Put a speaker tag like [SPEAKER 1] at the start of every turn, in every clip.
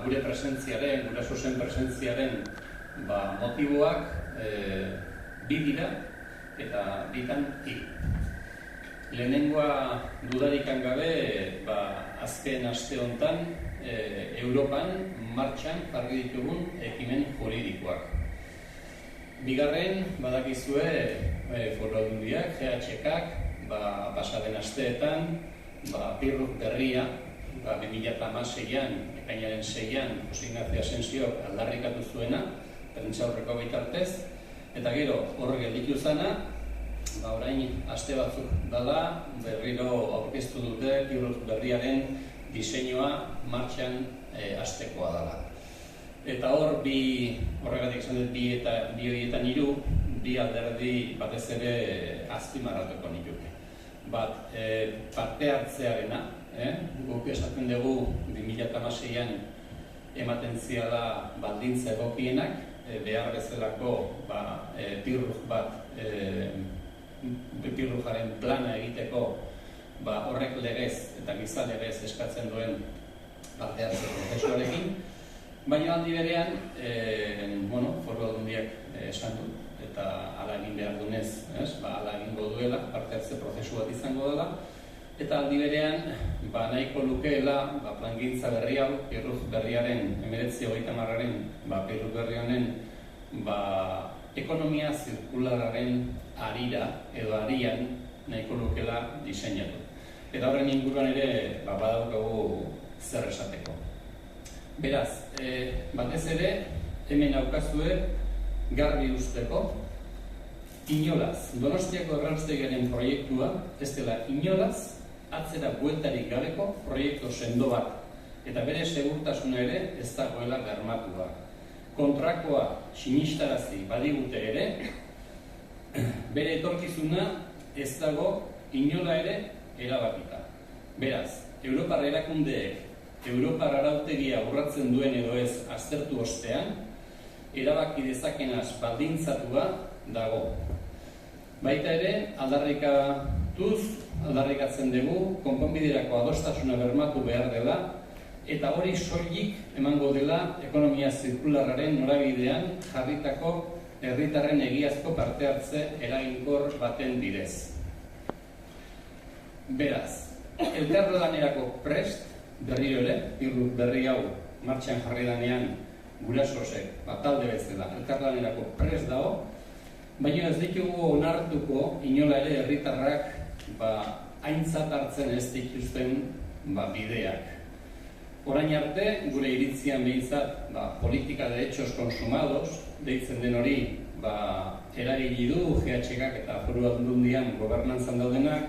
[SPEAKER 1] gure presentziaren, gurasosen presentziaren motiboak bi dira eta bitan hiru. Lehenengoa dudarikan gabe azken aste honetan Europan martxan jarri ditugun ekimen juridikoak. Bigarren, badakizue Foru Aldundiak, GHK-ak, pasaden asteetan, Pirru berria, 2016an, ekainaren 6an, Jose Ignacio Asensiok aldarrikatu zuena, prentsaurreko bitartez, eta gero horrek gelditu zana, orain aste batzuk dela, berriro aurkeztu dute Pirru berriaren diseinua martxan hastekoa dela. Eta hor, horregatik esan dut bi horietan hiru, bi alderdi batez ere azpimarratuko nituke. Bat, parte hartzearena, guk esaten dugu 2016an ematen ziala baldintza egokienak, behar bezalako Pirrujaren plana egiteko horrek legez eta giza legez eskatzen duen parte hartze prozesuarekin, baina aldi berean, Foru Aldundiak esan du, eta hala egin behar dunez, hala egingo duela, parte hartze prozesu bat izango dela, eta aldi berean, nahiko lukeela, plangintza berri hau, Pirru berriaren, 1930aren, Pirru berri honen, ekonomia zirkulararen arira, edo arian, nahiko lukeela diseinatu. Eta horren inguruan ere, badaukagu zer esateko. Beraz, batez ere, hemen aukazue garbi usteko, inolaz, Donostiako erraustegiaren proiektua, ez dela inolaz, atzera bueltarik gabeko proiektu sendo bat, eta bere segurtasuna ere ez dagoela bermatua. Kontrakoa sinistarazi badigute ere, bere etorkizuna ez dago inola ere erabakita. Beraz, Europar erakundeek Europar arautegia urratzen duen edo ez aztertu ostean, erabaki dezakenaz baldintzatua dago. Baita ere, aldarrikatzen dugu, konponbiderako adostasuna bermatu behar dela, eta hori soilik emango dela ekonomia zirkularraren norabidean jarritako herritarren egiazko parte hartze eraginkor baten bidez. Beraz, elkarlanerako prest, berriro ere, Pirru berri hau martxan jarri danean gurasosek, talde bezala, elkarlanerako prest dago, baina ez ditugu onartuko inola ere herritarrak aintzat hartzen ez dituzten bideak. Orain arte, gure iritzian behintzat, politika de hechos consumados, deitzen den hori, eragili du GHK-ak eta Foru Aldundian gobernantzan daudenak,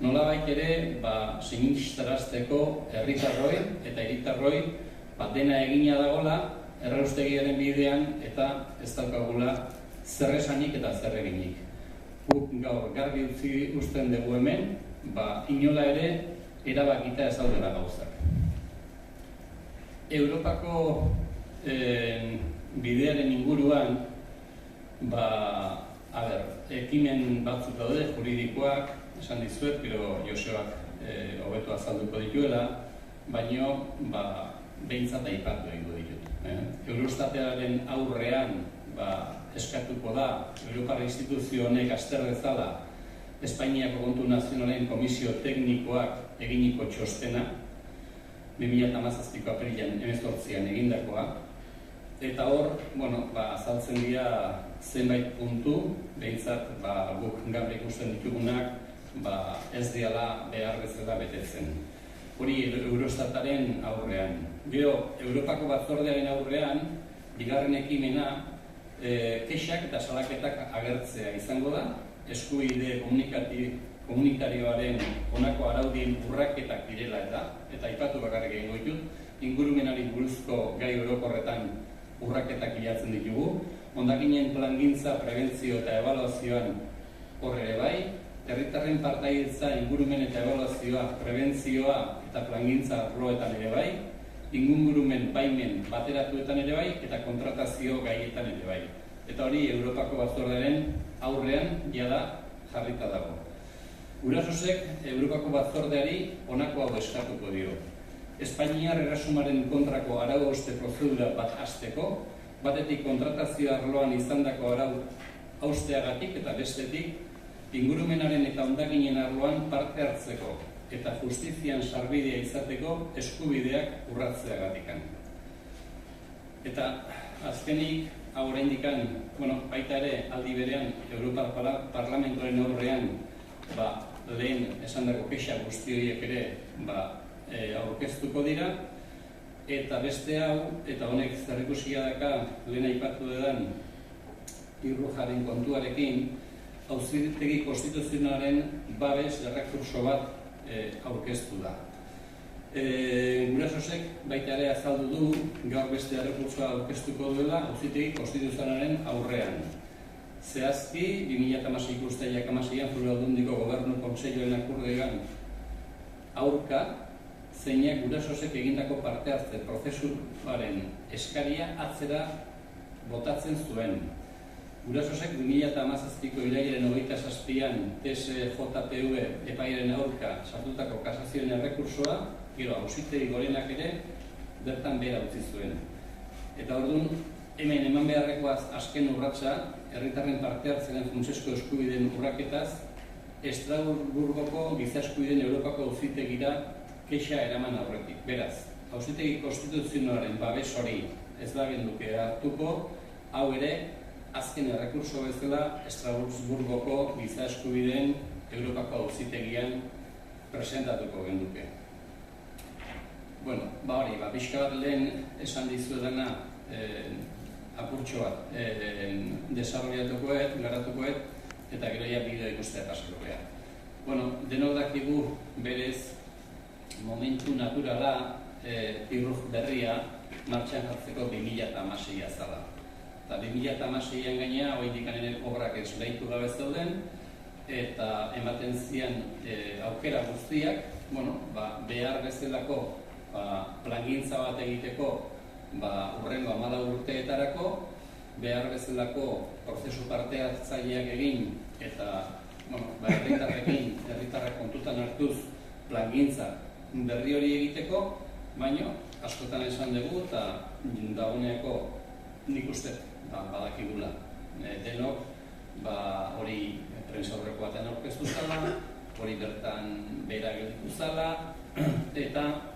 [SPEAKER 1] nolabait ere, sinistarazteko herritarroi eta hiritarroi dena egina dagola, erraustegiaren bidean eta ez daukagula zer esanik eta zer eginik. Guk gaur garbi utzi usten dugu hemen, inola ere erabakita ez daudela gauzak. Europako bidearen inguruan, ekimen batzuk daude juridikoak, esan dizuet, pero Joseak hobeto azalduko dituela, baino behintzat aipatu egingo ditut. Eurostatearen aurrean eskatuko da, Europar instituzio honek azter dezala Espainiako Kontu Nazionalen Komisio Teknikoak eginiko txostena, 2017ko apirilean 18an egindakoa, eta hor, azaltzen dira zenbait puntu, behintzat guk gaur ikusten ditugunak ez diala behar bezala betetzen. Hori Eurostataren aurrean. Gero, Europako Batzordearen aurrean, bigarren ekimena, kexak eta salaketak agertzea izango da, eskubide komunitarioaren honako araudien urraketak direla eta aipatu bakarrik egingo ditut, ingurumenari buruzko gai orokorretan urraketak bilatzen ditugu, hondakinen plangintza, prebentzio eta ebaluazioan hor ere bai, herritarren partaidetza, ingurumen eta ebaluazioa, prebentzioa eta plangintza arloetan ere bai, ingurumen baimen bateratuetan ere bai, eta kontratazio gaietan ere bai. Eta hori Europako Batzordearen aurrean jada jarrita dago. Gurasosek Europako Batzordeari honako hau eskatuko dio. Espainiar erresumaren kontrako arau-hauste prozedura bat hasteko, batetik kontratazio arloan izandako arau hausteagatik eta bestetik ingurumenaren eta hondakinen arloan parte hartzeko eta justizian sarbidea izateko eskubideak urratzeagatikan. Eta azkenik, hau oraindikan, baita ere aldi berean Europar Parlamentoaren aurrean lehen esandako kexa guzti horiek ere aurkeztuko dira, eta beste hau, eta honek zerrikusia daka lehen aipatu dudan Irrujaren kontuarekin, Auzitegi Konstituzionalaren babes errekurso bat aurkeztu da. Gurasosek baita ere azaldu du gaur beste errekursoa aurkeztuko duela Auzitegi Konstituzionalaren aurrean. Zehazki, 2016 uztailak 16an Foru Aldundiko Gobernu Kontseiluen akordioan aurka, zeinak Gurasosek egindako parte hartze prozesuaren eskaria atzera botatzen zuen. Gurasosek 2017ko irailaren 27an TSJPV epaiaren aurka sartutako kasazioen errekursoa, gero Auzitegi Gorenak ere bertan behera utzi zuen. Eta orduan, hemen eman beharrekoaz azken urratsa, herritarren parte hartzaren funtsezko eskubideen urraketaz, Estrasburgoko Giza Eskubideen Europako Auzitegira kexa eraman aurretik. Beraz, Auzitegi Konstituzionalaren babes hori ez da genduke hartuko, hau ere azken errekurso bezala Estrasburgoko Giza Eskubideen Europako Auzitegian presentatuko genduke. Hori, pixka bat lehen esan dizuedana apurtxo bat desarrollatukoet, garatukoet, eta gero ja bideo ikustea pasakoea. Denok dakigu berez momentu naturala Irruj berria martxan jartzeko 2016a zala. Eta 2016an gainea, oraindik obrak esleitu gabe zeuden, eta ematen zian aukera guztiak, behar bezalako plangintza bat egiteko hurrengo 14 urteetarako, behar bezalako prozesu parte hartzaileak egin eta herritarrak kontutan hartuz plangintza berri hori egiteko, baina askotan esan dugu eta dagoeneko nik uste badakigula. Denok hori prensa aurreko batean aurkeztu zala, hori bertan behera gelditu zala, eta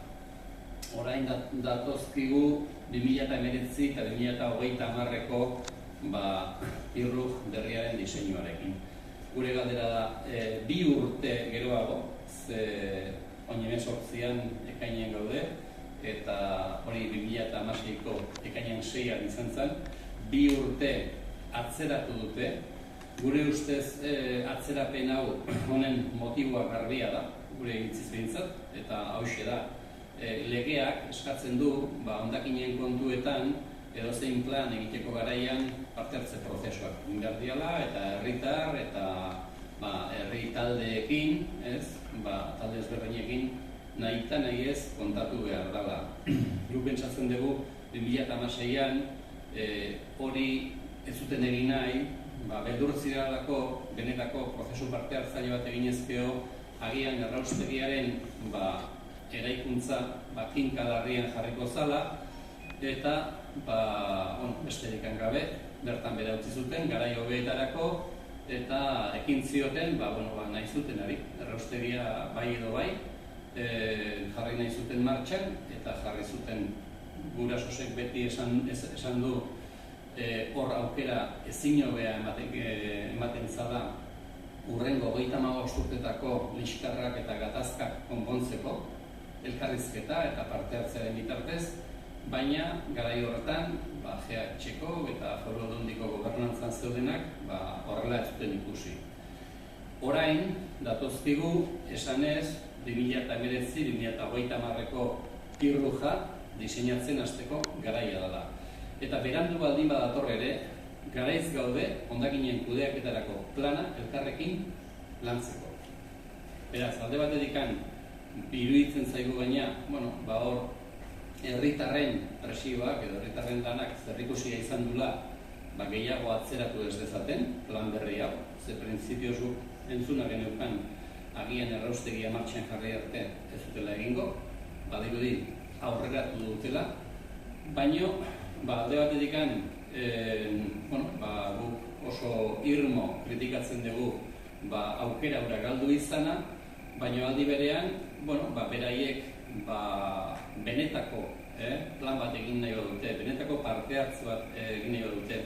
[SPEAKER 1] orain datozkigu 2019 eta 2030ko Irruj berriaren diseinuarekin. Gure galdera da, 2 urte geroago, ze oin 18an ekainean gaude, eta hori 2016ko ekainean 6an izan zen, 2 urte atzeratu dute. Gure ustez atzerapen hau honen motiboa garbia da, gure iritziz behintzat, eta hauxe da. Legeak eskatzen du, hondakinen kontuetan, edozein plan egiteko garaian parte hartze prozesuak ingardiala, eta herritar, eta herri taldeekin, talde ezberdinekin, nahi ez kontatu behar dela. Guk pentsatzen dugu, 2016an, hori ez zuten egin nahi, beldurtziralako, benetako prozesu parte hartzaile bat eginezkeo, agian erraustegiaren eraikuntza kinkalarrian jarriko zala, eta besterik gabe, bertan bera utzi zuten, garai hobeetarako, eta ekin zioten, nahi zutenari, erraustegia bai edo bai, jarri nahi zuten martxan, eta jarri zuten Gurasosek beti esan du hor aukera ezin hobea ematen zala hurrengo 35 urtetako liskarrak eta gatazkak konpontzeko, elkarrizketa eta parte hartzearen bitartez, baina garai horretan GHko eta Foru Aldundiko gobernantzan zeudenak horrela ez zuten ikusi. Orain, datozkigu esanez 2019-2030ko Irruja diseinatzen hasteko garaia dela. Eta berandu baldin badator ere, garaiz gaude hondakinen kudeaketarako plana elkarrekin lantzeko. Beraz, alde batetikan iruditzen zaigu baina, hor herritarren presioak edo herritarren lanak zerrikusia izan dula gehiago atzeratu ez dezaten plan berri hau, ze printzipioz entzuna geneukan agian erraustegia martxan jarri arte ez zutela egingo, badirudi aurreratu dutela, baino alde batetik guk oso irmo kritikatzen dugu aukera hura galdu izana, baino aldi berean, beraiek benetako plan bat egin nahi dute, benetako parte hartze bat egin nahi dute,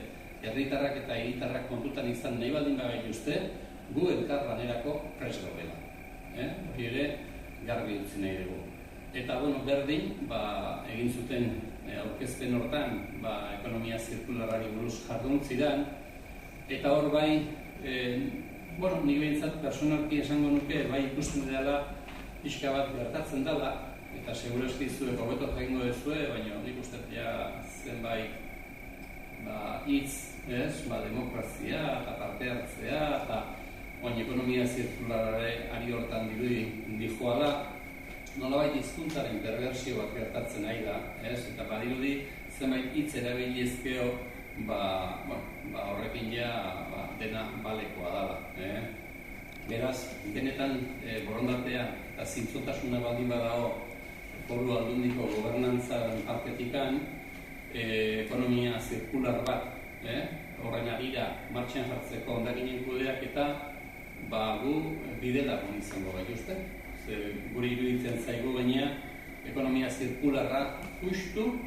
[SPEAKER 1] herritarrak eta hiritarrak kontutan izan nahi baldin bagaituzte, gu elkarlanerako prest gaudela. Hori ere garbi utzi nahi dugu. Eta berdin, egin zuten aurkezpen hortan, ekonomia zirkularrari buruz jardun zidan, eta hor bai, nik behintzat personalki esango nuke, bai ikusten dela pixka bat gertatzen dela, eta segurazki zuek hobeto jakingo duzue, baina nik uste zenbait hitz, demokrazia eta parte hartzea, eta ekonomia zirkularrare ari hortan dijoala, nolabait hizkuntzaren perbertsio bat gertatzen ari da, eta badirudi zenbait hitz erabilizkeo horrekin dena balekoa dela. Beraz, benetan borondatea eta zintzotasuna baldin badago foru aldundiko gobernantzaren partetikan, ekonomia zirkular bat horren arira martxan jartzeko hondakinen kudeak eta gu bide lagun izango gaituzte. Guri iruditzen zaigu baina ekonomia zirkularra justu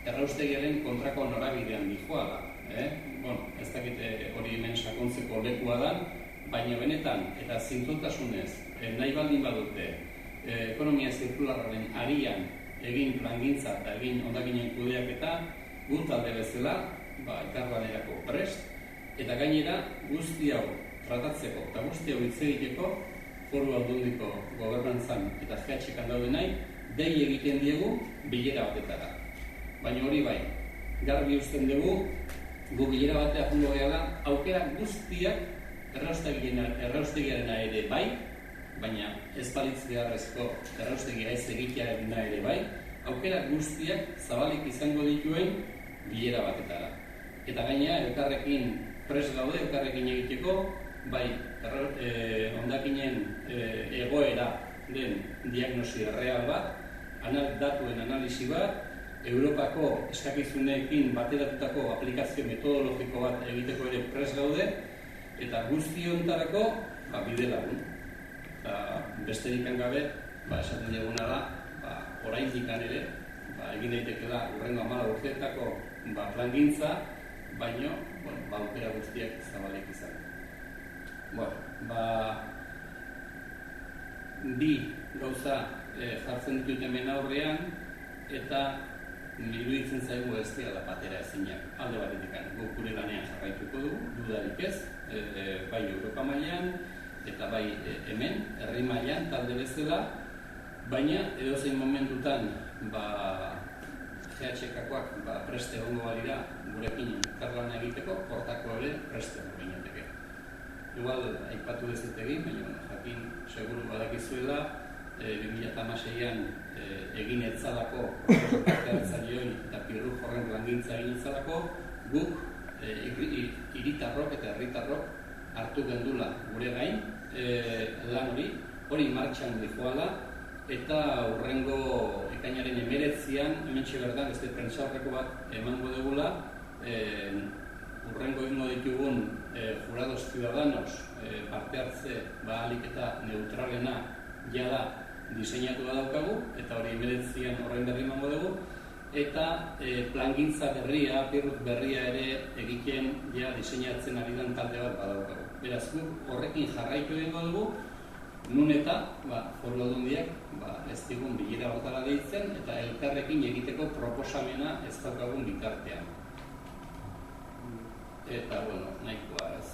[SPEAKER 1] erraustegiaren kontrako norabidean dijoala. Ez dakite hori hemen sakontzeko lekua da, baina benetan eta zintzotasunez nahi baldin badute ekonomia zirkularraren arian egin plangintza eta egin hondakinen kudeaketa gu talde bezala elkarlanerako prest, eta gainera guzti hau tratatzeko eta guzti hau hitz egiteko foru aldundiko gobernantzan eta GHK daudenai dei egiten diegu bilera batetara. Baina hori bai, garbi uzten dugu gu bilera batea jungo gehala aukera guztiak erraustegiarena ere bai, baina ez balitz beharrezko erraustegia ez egitearena ere bai, aukera guztiak zabalik izango dituen bilera batetara. Eta gainera elkarrekin prest gaude, elkarrekin egiteko, bai hondakinen egoera den diagnosi erreal bat, datuen analisi bat, Europako eskakizunekin bateratutako aplikazio metodologiko bat egiteko ere prest gaude, eta guzti hontarako bide lagun. Besterik gabe, esaten duguna da, oraindik ere, egin daitekeela hurrengo 14 urteetako plangintza, baino aukera guztiak zabalek izan. Bi gauza jartzen ditut hemen aurrean, eta iruditzen zaigu ez dira batera ezinak. Alde batetik, guk gure lanean jarraituko dugu, dudarik ez, bai Europa mailan eta bai hemen, herri mailan, talde bezala, baina edozein momentutan GHK-koak preste egongo balira gurekin elkarlana egiteko, hortako ere preste egongo ginateke. Igual, aipatu dezutegin, baina jakin seguru badakizuela, 2016an egin etzalako parte hartzaileoi eta pirru horren plangintza egin etzalako, guk hiritarrok eta herritarrok hartu gendula gure gain lan hori martxan dijoala, eta hurrengo ekainaren 19an, hementxe berdan, beste prentsaurreko bat emango dugula, hurrengo egingo ditugun jurados ciudadanos parte hartze ahalik eta neutralena jada diseinatu daukagu, eta hori 19an horren berri emango dugu, eta plangintza berria, pirrut berria ere egiten diseinatzen ari den talde bat badaukagu. Beraz, horrekin jarraitu egingo dugu, nun eta foru aldundiak ez digun bilera hortara deitzen, eta elkarrekin egiteko proposamena ez daukagun bitartean. Eta, nahikoa ez.